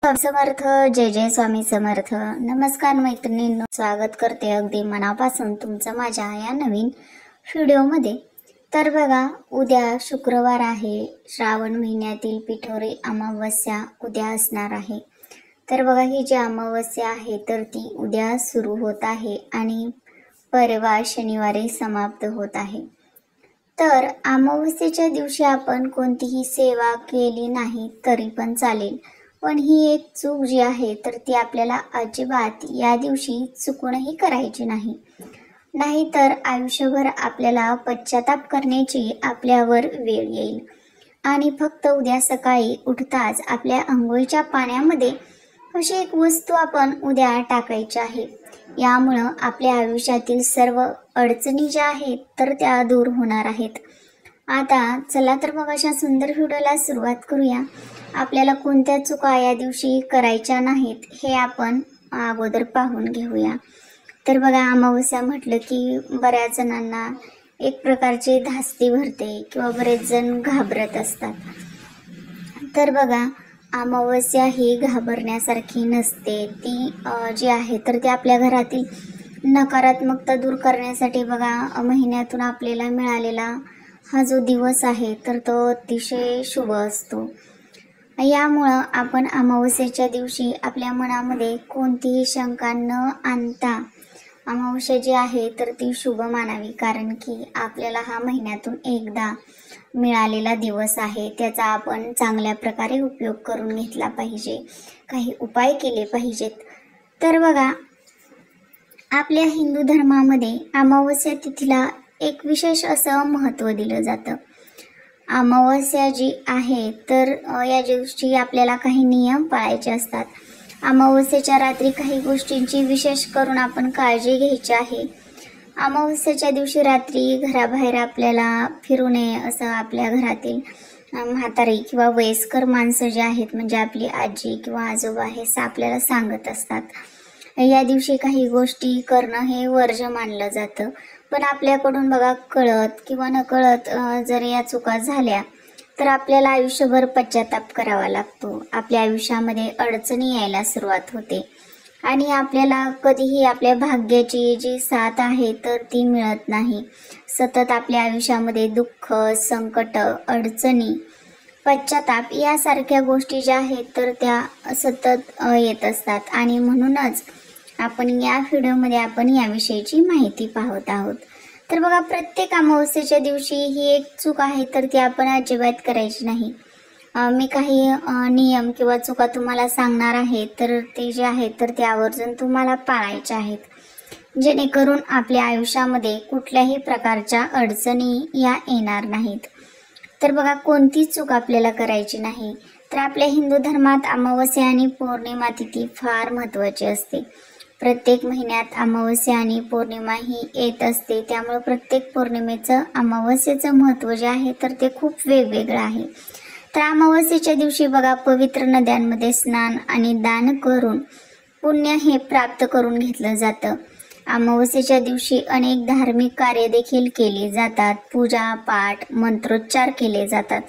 स्वामी समर्थ. जय जय स्वामी समर्थ. नमस्कार मैत्रिणींनो, स्वागत करते अगदी मनापासून तुमचं माझ्या या नवीन व्हिडिओमध्ये. तर बघा, उद्या शुक्रवार आहे. श्रावण महिन्यातील पिठोरी अमावस्या उद्या असणार आहे. तर बघा, ही जी अमावस्या आहे तर ती उद्या सुरू होत आहे आणि परवा शनिवारी समाप्त होत आहे. तर अमावस्येच्या दिवशी आपण कोणतीही सेवा केली नाही तरी पण चालेल, पण ही एक चूक जी आहे तर ती आपल्याला अजिबात या दिवशी चुकूनही करायची नाही. नाहीतर आयुष्यभर आपल्याला पश्चाताप करण्याची आपल्यावर वेळ येईल. आणि फक्त उद्या सकाळी उठताच आपल्या अंघोळीच्या पाण्यामध्ये अशी एक वस्तू आपण उद्या टाकायची आहे. यामुळं आपल्या आयुष्यातील सर्व अडचणी ज्या आहेत तर त्या दूर होणार आहेत. आता चला तर मग अशा सुंदर व्हिडिओला सुरुवात करूया. आपल्याला कोणत्या चुका या दिवशी करायच्या नाहीत हे आपण अगोदर पाहून घेऊया. तर बघा, अमावस्या म्हटलं की बऱ्याच जणांना एक प्रकारची धास्ती भरते किंवा बरेच जण घाबरत असतात. तर बघा, अमावस्या ही घाबरण्यासारखी नसते. ती जी आहे तर ती आपल्या घरातील नकारात्मकता दूर करण्यासाठी बघा, महिन्यातून आपल्याला मिळालेला हा जो दिवस आहे तर तो अतिशय शुभ असतो. यामुळं आपण अमावस्येच्या दिवशी आपल्या मनामध्ये कोणतीही शंका न आणता अमावस्या जी आहे तर ती शुभ मानावी. कारण की आपल्याला हा महिन्यातून एकदा मिळालेला दिवस आहे, त्याचा आपण चांगल्या प्रकारे उपयोग करून घेतला पाहिजे. काही उपाय केले पाहिजेत. तर बघा, आपल्या हिंदू धर्मामध्ये अमावस्या तिथीला एक विशेष असं महत्त्व दिलं जातं. अमावस्या जी आहे तर या दिवशी आपल्याला काही नियम पाळायचे असतात. अमावस्येच्या रात्री काही गोष्टींची विशेष करून आपण काळजी घ्यायची आहे. अमावस्येच्या दिवशी रात्री घराबाहेर आपल्याला फिरू नये असं आपल्या घरातील म्हातारी किंवा वयस्कर माणसं जे आहेत, म्हणजे आपली आजी किंवा आजोबा हे आपल्याला सांगत असतात. या दिवशी काही गोष्टी करणं हे वर्ज्य मानलं जातं. पण आपल्याकडून बघा, कळत किंवा नकळत जर या चुका झाल्या तर आपल्याला आयुष्यभर पश्चाताप करावा लागतो. आपल्या आयुष्यामध्ये अडचणी यायला सुरुवात होते आणि आपल्याला कधीही आपल्या भाग्याची जी साथ आहे तर ती मिळत नाही. सतत आपल्या आयुष्यामध्ये दुःख, संकट, अडचणी, पश्चाताप यासारख्या गोष्टी ज्या आहेत तर त्या सतत येत असतात. आणि म्हणूनच आपण या व्हिडिओमध्ये आपण याविषयीची माहिती पाहत आहोत. तर बघा, प्रत्येक अमावस्येच्या दिवशी ही एक चूक आहे तर ती आपण अजिबात करायची नाही. मी काही नियम किंवा चुका तुम्हाला सांगणार आहे तर ते जे आहेत तर ते आवर्जून तुम्हाला पाळायचे आहेत, जेणेकरून आपल्या आयुष्यामध्ये कुठल्याही प्रकारच्या अडचणी या येणार नाहीत. तर बघा, कोणती चूक आपल्याला करायची नाही. तर आपल्या हिंदू धर्मात अमावस्या आणि पौर्णिमा तिथी फार महत्त्वाची असते. प्रत्येक महिन्यात अमावस्या आणि पौर्णिमा ही येत असते. त्यामुळे प्रत्येक पौर्णिमेचं अमावस्येचं महत्त्व जे आहे तर ते खूप वेगवेगळं आहे. तर अमावस्येच्या दिवशी बघा, पवित्र नद्यांमध्ये स्नान आणि दान करून पुण्य हे प्राप्त करून घेतलं जातं. अमावस्येच्या दिवशी अनेक धार्मिक कार्य देखील केली जातात. पूजा पाठ, मंत्रोच्चार केले जातात.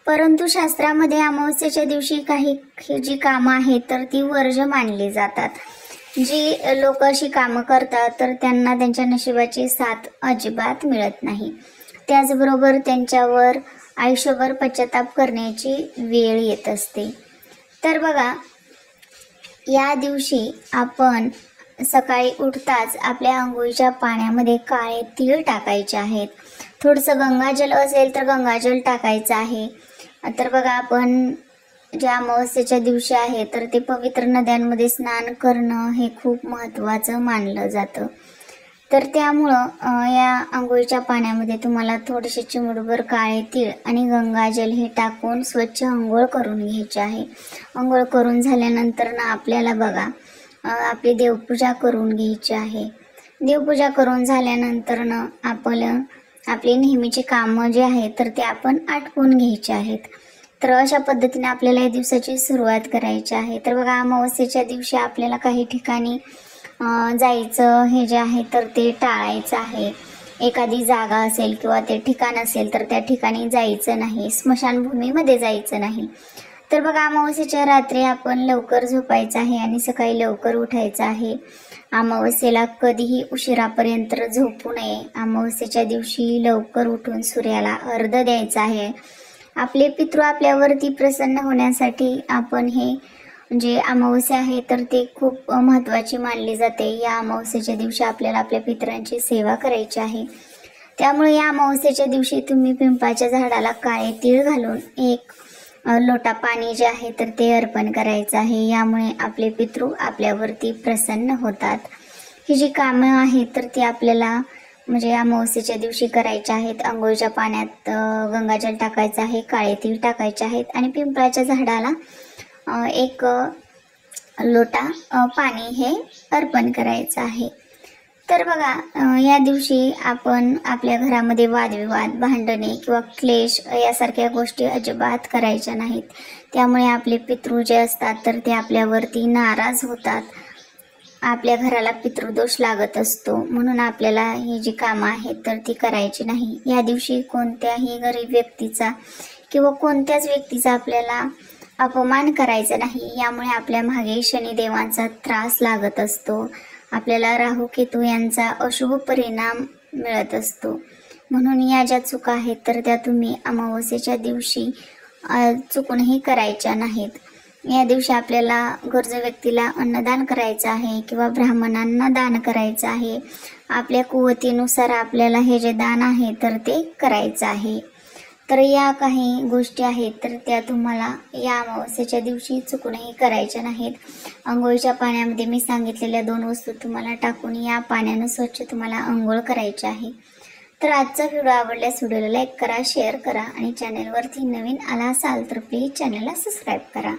परंतु शास्त्रामध्ये अमावस्येच्या दिवशी काही जी कामं आहेत तर ती वर्ज्य मानली जातात. जी लोक अशी कामं करतात तर त्यांना त्यांच्या नशिबाची साथ अजिबात मिळत नाही. त्याचबरोबर त्यांच्यावर आयुष्यभर पश्चाताप करण्याची वेळ येत असते. तर बघा, या दिवशी आपण सकाळी उठताच आपल्या अंघोळीच्या पाण्यामध्ये काळे तीळ टाकायचे आहेत. थोडंसं गंगाजल असेल तर गंगाजल टाकायचं आहे. तर बघा, आपण ज्या अमावस्येच्या दिवशी आहे तर ते पवित्र नद्यांमध्ये स्नान करणं हे खूप महत्त्वाचं मानलं जातं. तर त्यामुळं या अंघोळीच्या पाण्यामध्ये तुम्हाला थोडेसे चिमूटभर काळे तीळ आणि गंगाजल हे टाकून स्वच्छ अंघोळ करून घ्यायची आहे. अंघोळ करून झाल्यानंतर ना आपल्याला बघा, आपली देवपूजा करून घ्यायची आहे. देवपूजा करून झाल्यानंतर ना आपली नेहमीची कामं जी आहेत तर ते आपण आटपून घ्यायची आहेत. तर अशा पद्धतीने आपल्याला या दिवसाची सुरुवात करायची आहे. तर बघा, अमावस्येच्या दिवशी आपल्याला काही ठिकाणी जायचं हे जे आहे तर ते टाळायचं आहे. एखादी जागा असेल किंवा ते ठिकाण असेल तर त्या ठिकाणी जायचं नाही. स्मशानभूमीमध्ये जायचं नाही. तर बघा, अमावस्येच्या रात्री आपण लवकर झोपायचं आहे आणि सकाळी लवकर उठायचं आहे. अमावस्येला कधीही उशिरापर्यंत झोपू नये. अमावस्येच्या दिवशी लवकर उठून सूर्याला अर्घ्य द्यायचं आहे. आपले पितृ आपल्यावरती प्रसन्न होण्यासाठी आपण हे म्हणजे अमावस्या आहे तर ते खूप महत्त्वाची मानली जाते. या अमावस्येच्या दिवशी आपल्याला आपल्या पितरांची सेवा करायची आहे. त्यामुळे या अमावस्येच्या दिवशी तुम्ही पिंपळाच्या झाडाला काळे तीळ घालून एक लोटा पाणी जे आहे तर ते अर्पण करायचं आहे. यामुळे आपले पितृ आपल्यावरती प्रसन्न होतात. ही जी कामं आहेत तर ती आपल्याला म्हणजे अमावस्येच्या दिवशी करायचे आहेत. अंघोळीच्या पाण्यात गंगाजल टाकायचं आहे, काळे तीळ टाकायचे आहेत आणि पिंपळाच्या झाडाला एक लोटा पाणी हे अर्पण करायचं आहे. तर बघा, या दिवशी आपण आपल्या घरामध्ये वादविवाद, भांडणे किंवा क्लेश यासारख्या गोष्टी अजिबात करायच्या नाहीत. त्यामुळे आपले पितृ जे असतात तर ते आपल्यावरती नाराज होतात. आपल्या घराला पितृदोष लागत असतो. म्हणून आपल्याला ही जी कामं आहेत तर ती करायची नाही. या दिवशी कोणत्याही गरीब व्यक्तीचा किंवा कोणत्याच व्यक्तीचा आपल्याला अपमान करायचा नाही. यामुळे आपल्या मागे शनिदेवांचा त्रास लागत असतो. आपल्याला राहू केतू यांचा अशुभ परिणाम मिळत असतो. म्हणून या ज्या चुका आहेत तर त्या तुम्ही अमावस्येच्या दिवशी चुकूनही करायच्या नाहीत. या दिवशी आपल्याला गरजू व्यक्तीला अन्नदान करायचं आहे किंवा ब्राह्मणांना दान करायचं आहे. आपल्या कुवतीनुसार आपल्याला हे जे दान आहे तर ते करायचं आहे. तर या काही गोष्टी आहेत तर त्या तुम्हाला या अमावस्येच्या दिवशी चुकूनही करायच्या नाहीत. अंघोळीच्या पाण्यामध्ये मी सांगितलेल्या 2 वस्तू तुम्हाला टाकून या पाण्यानं स्वच्छ तुम्हाला अंघोळ करायची आहे. तर आजचा व्हिडिओ आवडल्यास व्हिडिओला लाईक करा, शेअर करा आणि चॅनलवरती नवीन आला असाल तर प्लीज चॅनलला सबस्क्राईब करा.